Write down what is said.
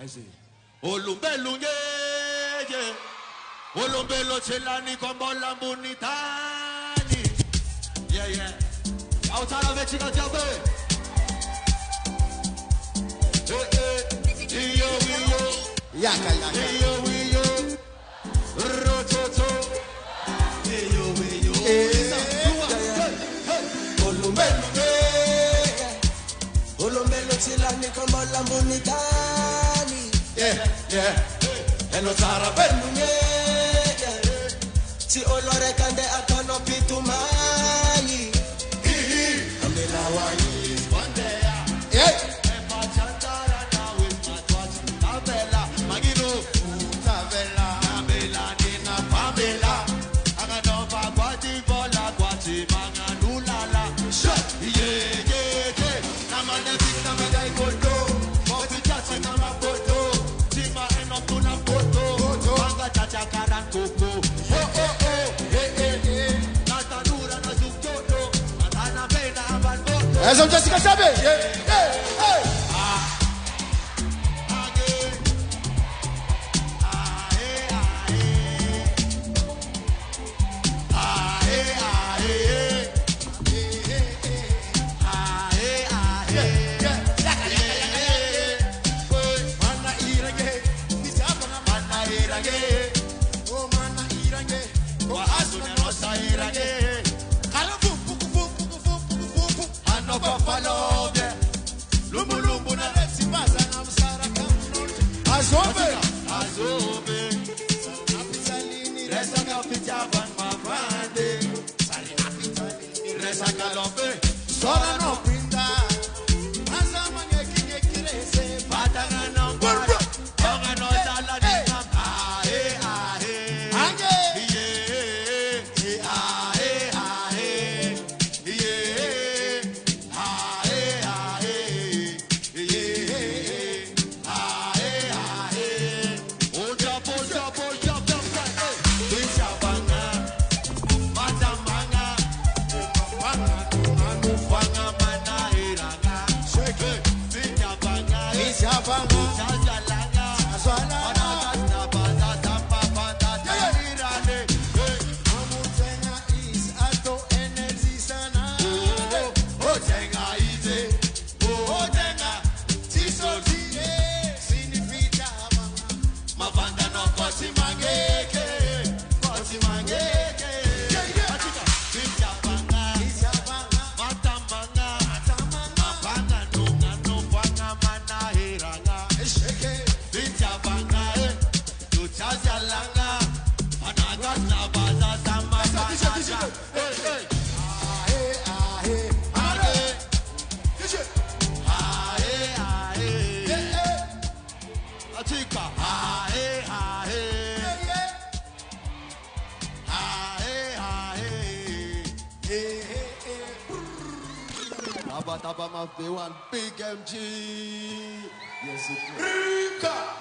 I see. Olumbelunye, Olumbelo chelani kombola munitani. Yeah, yeah. Outside of it, chica jabe. Yaka. Rototo. Olumbelo chilani kombola munitani. Yeah. Eno sara belunye. Si olore kande akono pitumani. Ambela wani. Yeah. Essa é Jessica sabe. Azobe. Resa kapita van mafande. Resa kalombe. Sora no pinta. Asa manye kirese. Patanga no para. Onga no sala ni kam. Taba my one big MG. Yes, Rika.